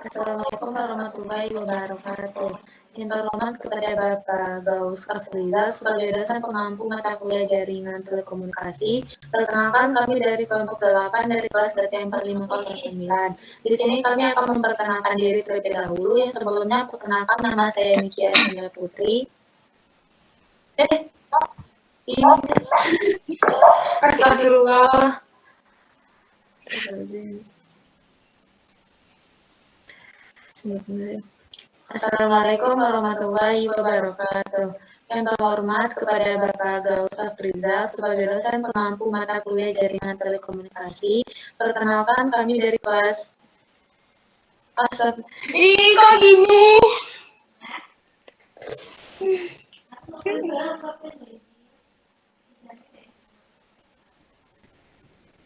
Assalamualaikum warahmatullahi wabarakatuh. Minta hormat kepada Bapak Gaus Kafrizal sebagai dosen pengampu mata kuliah jaringan telekomunikasi. Perkenalkan kami dari kelompok 8 dari kelas DT 4509. Di sini kami akan memperkenalkan diri terlebih dahulu. Yang sebelumnya perkenalkan nama saya Niki Asmira Putri. Ini Astagfirullah. Assalamualaikum warahmatullahi wabarakatuh. Yang terhormat kepada Bapak Gaus Afrizal sebagai dosen pengampu mata kuliah jaringan telekomunikasi. Perkenalkan kami dari kelas kok gini?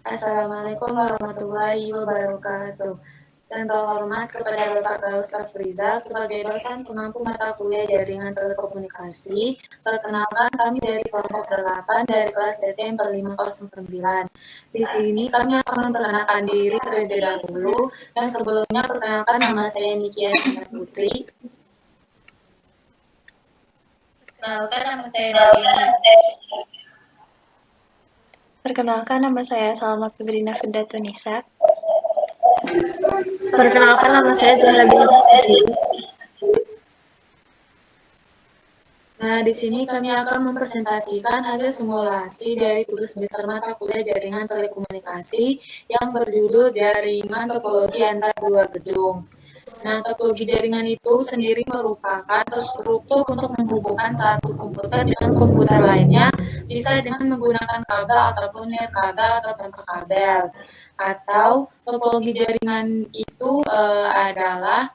Assalamualaikum warahmatullahi wabarakatuh. Dan terhormat kepada Bapak Gaus Afrizal sebagai dosen pengampu mata kuliah jaringan telekomunikasi. Perkenalkan kami dari kelompok 8 dari kelas DT 4509. Di sini kami akan memperkenalkan diri terlebih dahulu. Dan sebelumnya perkenalkan nama saya Niki Asmira Putri. Perkenalkan nama saya Nadia. Perkenalkan nama saya Salma Febrina Fidatunisa. Perkenalkan nama saya Zahra Binti Siti. Nah, di sini kami akan mempresentasikan hasil simulasi dari tugas besar mata kuliah jaringan telekomunikasi yang berjudul Jaringan Topologi Antar Dua Gedung. Nah, topologi jaringan itu sendiri merupakan struktur untuk menghubungkan satu komputer dengan komputer lainnya, bisa dengan menggunakan kabel ataupun nirkabel atau tanpa kabel. Atau topologi jaringan itu adalah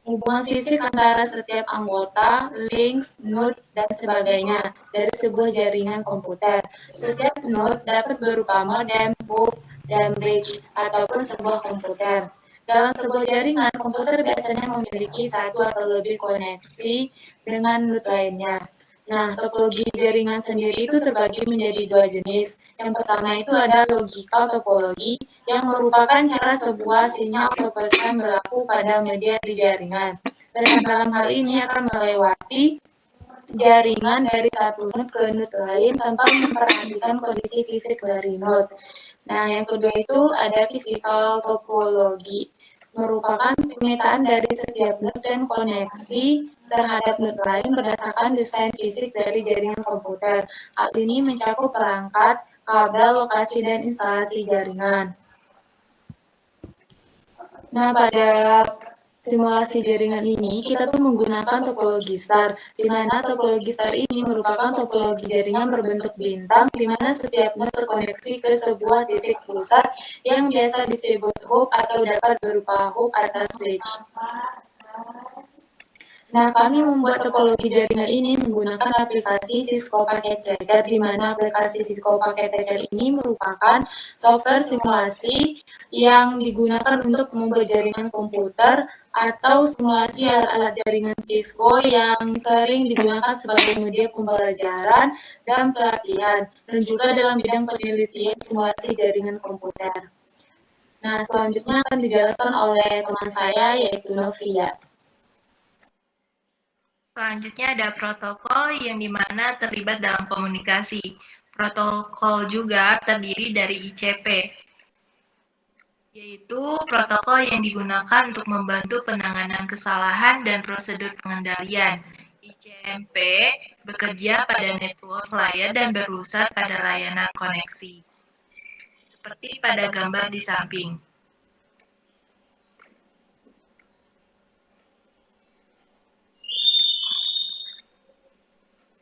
hubungan fisik antara setiap anggota, links, node, dan sebagainya dari sebuah jaringan komputer. Setiap node dapat berupa modem, hub, dan bridge, ataupun sebuah komputer. Dalam sebuah jaringan, komputer biasanya memiliki satu atau lebih koneksi dengan node lainnya. Nah, topologi jaringan sendiri itu terbagi menjadi dua jenis. Yang pertama itu ada logical topologi, yang merupakan cara sebuah sinyal atau pesan berlaku pada media di jaringan. Pesan dalam hal ini akan melewati jaringan dari satu node ke node lain tanpa memperhatikan kondisi fisik dari node. Nah, yang kedua itu ada physical topologi, merupakan pemetaan dari setiap node dan koneksi terhadap node lain berdasarkan desain fisik dari jaringan komputer. Hal ini mencakup perangkat, kabel, lokasi, dan instalasi jaringan. Nah, pada simulasi jaringan ini, kita tuh menggunakan topologi star, di mana topologi star ini merupakan topologi jaringan berbentuk bintang, di mana setiap node terkoneksi ke sebuah titik pusat yang biasa disebut hub atau dapat berupa hub atau switch. Nah, kami membuat topologi jaringan ini menggunakan aplikasi Cisco Packet Checker, di mana aplikasi Cisco Packet Checker ini merupakan software simulasi yang digunakan untuk membuat jaringan komputer atau simulasi alat-alat jaringan Cisco yang sering digunakan sebagai media pembelajaran dan pelatihan, dan juga dalam bidang penelitian simulasi jaringan komputer. Nah, selanjutnya akan dijelaskan oleh teman saya, yaitu Novia. Selanjutnya ada protokol yang dimana terlibat dalam komunikasi. Protokol juga terdiri dari ICP, yaitu protokol yang digunakan untuk membantu penanganan kesalahan dan prosedur pengendalian. ICMP bekerja pada network layer dan berpusat pada layanan koneksi, seperti pada gambar di samping.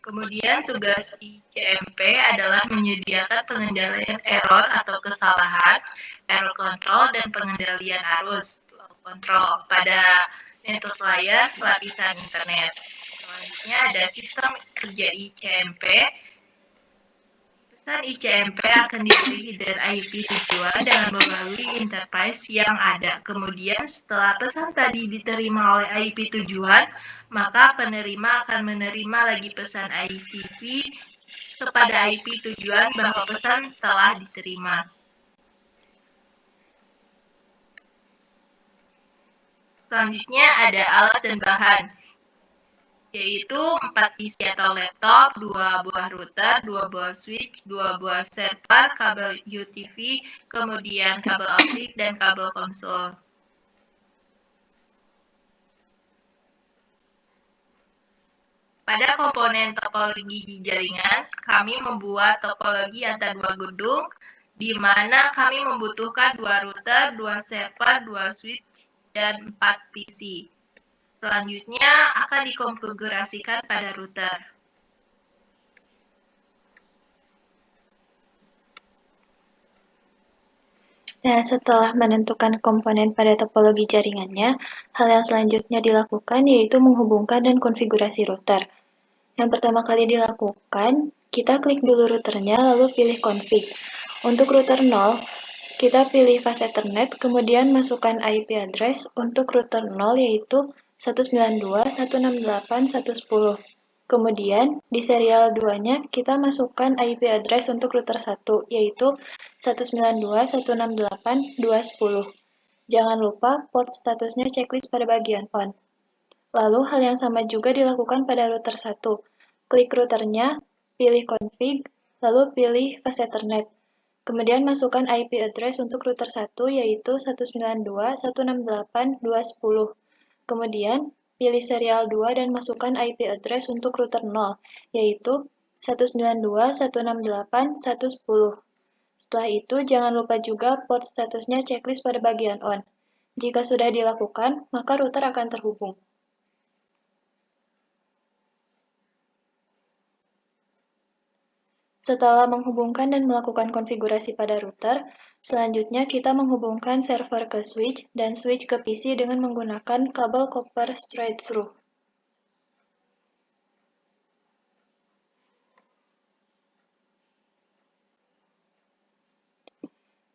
Kemudian tugas ICMP adalah menyediakan pengendalian error atau kesalahan, error control, dan pengendalian arus flow control pada network layer lapisan internet. Selanjutnya ada sistem kerja ICMP. Pesan ICMP akan diberi header IP tujuan dengan melalui interface yang ada. Kemudian setelah pesan tadi diterima oleh IP tujuan, maka penerima akan menerima lagi pesan ICP kepada IP tujuan bahwa pesan telah diterima. Selanjutnya ada alat dan bahan, yaitu 4 PC atau laptop, 2 buah router, 2 buah switch, 2 buah server, kabel UTV, kemudian kabel optik, dan kabel konsol. Pada komponen topologi jaringan, kami membuat topologi antar dua gedung, di mana kami membutuhkan 2 router, 2 server, 2 switch, dan 4 PC. Selanjutnya akan dikonfigurasikan pada router. Nah, setelah menentukan komponen pada topologi jaringannya, hal yang selanjutnya dilakukan yaitu menghubungkan dan konfigurasi router. Yang pertama kali dilakukan, kita klik dulu routernya lalu pilih config. Untuk router 0, kita pilih fast Ethernet, kemudian masukkan IP address untuk router 0 yaitu 192.168.110. Kemudian, di serial 2-nya, kita masukkan IP address untuk router 1, yaitu 192.168.210. Jangan lupa port statusnya checklist pada bagian on. Lalu, hal yang sama juga dilakukan pada router 1. Klik routernya, pilih config, lalu pilih fast Ethernet. Kemudian masukkan IP address untuk router 1, yaitu 192.168.210. Kemudian, pilih serial 2 dan masukkan IP address untuk router 0, yaitu 192.168.110. Setelah itu, jangan lupa juga port statusnya checklist pada bagian on. Jika sudah dilakukan, maka router akan terhubung. Setelah menghubungkan dan melakukan konfigurasi pada router, selanjutnya kita menghubungkan server ke switch dan switch ke PC dengan menggunakan kabel copper straight through.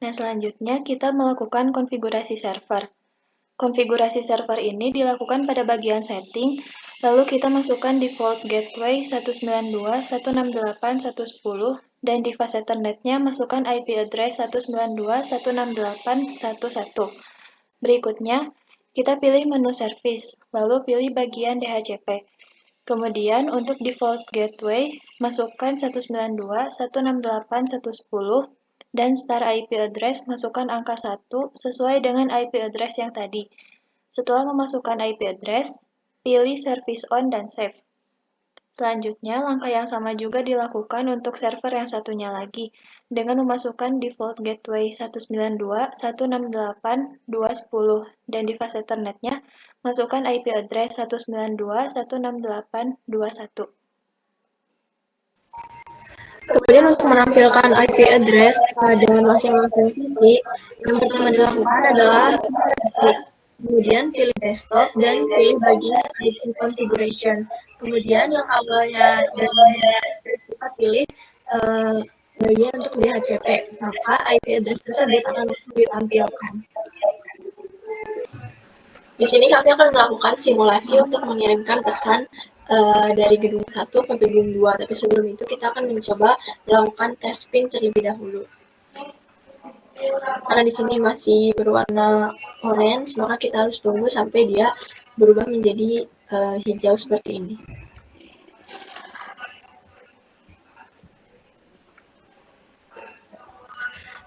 Nah, selanjutnya kita melakukan konfigurasi server. Konfigurasi server ini dilakukan pada bagian setting, lalu kita masukkan default gateway 192.168.110 dan di fast Ethernet-nya masukkan IP address 192.168.110. Berikutnya, kita pilih menu service, lalu pilih bagian DHCP. Kemudian untuk default gateway, masukkan 192.168.110 dan star IP address masukkan angka 1 sesuai dengan IP address yang tadi. Setelah memasukkan IP address, pilih service on dan save. Selanjutnya, langkah yang sama juga dilakukan untuk server yang satunya lagi, dengan memasukkan default gateway 192.168.210 dan di fast Ethernet-nya, masukkan IP address 192.168.21. Kemudian untuk menampilkan IP address pada masing-masing titik, yang pertama dilakukan adalah kemudian pilih desktop dan pilih bagian IP configuration. Kemudian yang awalnya dari kita pilih bagian untuk DHCP, maka IP address tersebut akan langsung ditampilkan. Di sini kami akan melakukan simulasi untuk mengirimkan pesan dari gedung 1 ke gedung 2, tapi sebelum itu kita akan mencoba melakukan tes ping terlebih dahulu. Karena di sini masih berwarna orange, maka kita harus tunggu sampai dia berubah menjadi hijau seperti ini.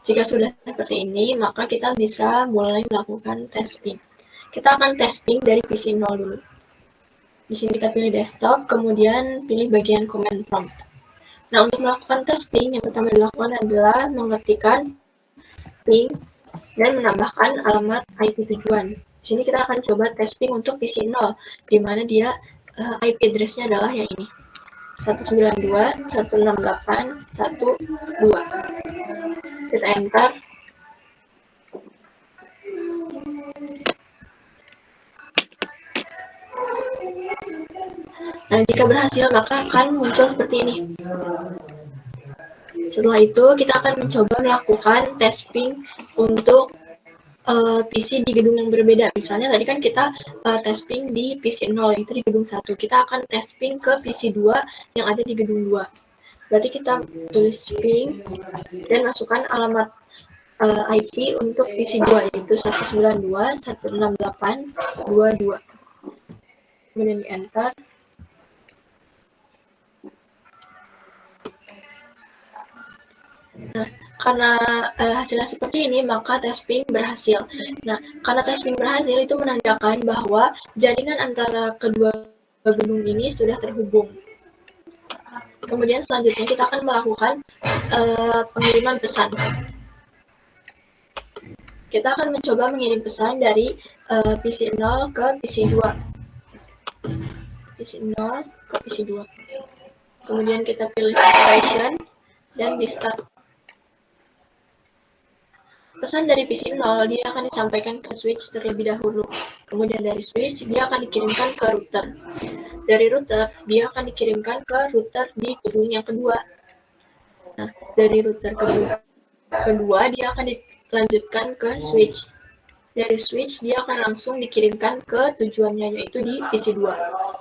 Jika sudah seperti ini, maka kita bisa mulai melakukan tes ping. Kita akan tes ping dari PC 0 dulu. Di sini kita pilih desktop, kemudian pilih bagian command prompt. Nah, untuk melakukan tes ping, yang pertama dilakukan adalah mengetikkan ping dan menambahkan alamat IP tujuan. Di sini kita akan coba tes ping untuk PC 0, di mana dia IP address-nya adalah yang ini. 192.168.1.2. Kita enter. Nah, jika berhasil maka akan muncul seperti ini. Setelah itu kita akan mencoba melakukan tes ping untuk PC di gedung yang berbeda. Misalnya tadi kan kita tes ping di PC 0, itu di gedung 1. Kita akan tes ping ke PC 2 yang ada di gedung 2. Berarti kita tulis ping dan masukkan alamat IP untuk PC2 yaitu 192.168.22. Kemudian di enter. Nah, karena hasilnya seperti ini, maka tes ping berhasil. Nah, karena tes ping berhasil itu menandakan bahwa jaringan antara kedua gedung ini sudah terhubung. Kemudian selanjutnya kita akan melakukan pengiriman pesan. Kita akan mencoba mengirim pesan dari PC 0 ke PC 2. PC 0 ke PC 2. Kemudian kita pilih separation dan di start. Pesan dari PC 0 dia akan disampaikan ke switch terlebih dahulu. Kemudian dari switch dia akan dikirimkan ke router. Dari router dia akan dikirimkan ke router di gedung yang kedua. Nah, dari router kedua dia akan dilanjutkan ke switch. Dari switch dia akan langsung dikirimkan ke tujuannya yaitu di PC 2.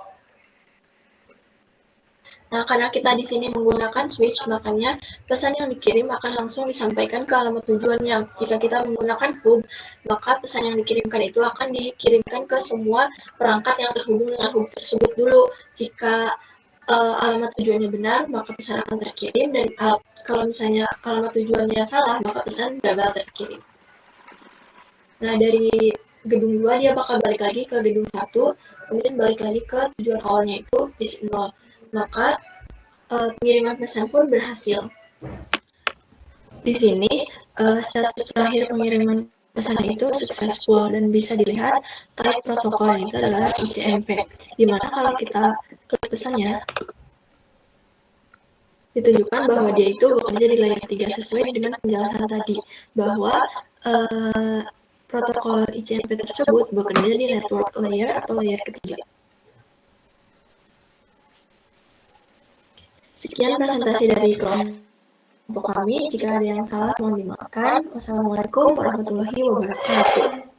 Nah, karena kita di sini menggunakan switch, makanya pesan yang dikirim akan langsung disampaikan ke alamat tujuannya. Jika kita menggunakan hub, maka pesan yang dikirimkan itu akan dikirimkan ke semua perangkat yang terhubung dengan hub tersebut dulu. Jika alamat tujuannya benar, maka pesan akan terkirim, dan kalau misalnya alamat tujuannya salah, maka pesan gagal terkirim. Nah, dari gedung 2 dia bakal balik lagi ke gedung 1, kemudian balik lagi ke tujuan awalnya itu PC 0. Maka pengiriman pesan pun berhasil. Di sini status terakhir pengiriman pesan itu successful dan bisa dilihat type protokolnya itu adalah ICMP. Dimana kalau kita klik pesannya ditunjukkan bahwa dia itu bekerja di layer 3 sesuai dengan penjelasan tadi bahwa protokol ICMP tersebut bekerja di network layer atau layer ketiga. Sekian presentasi dari kelompok kami. Jika ada yang salah, mohon dimaafkan. Wassalamualaikum warahmatullahi wabarakatuh.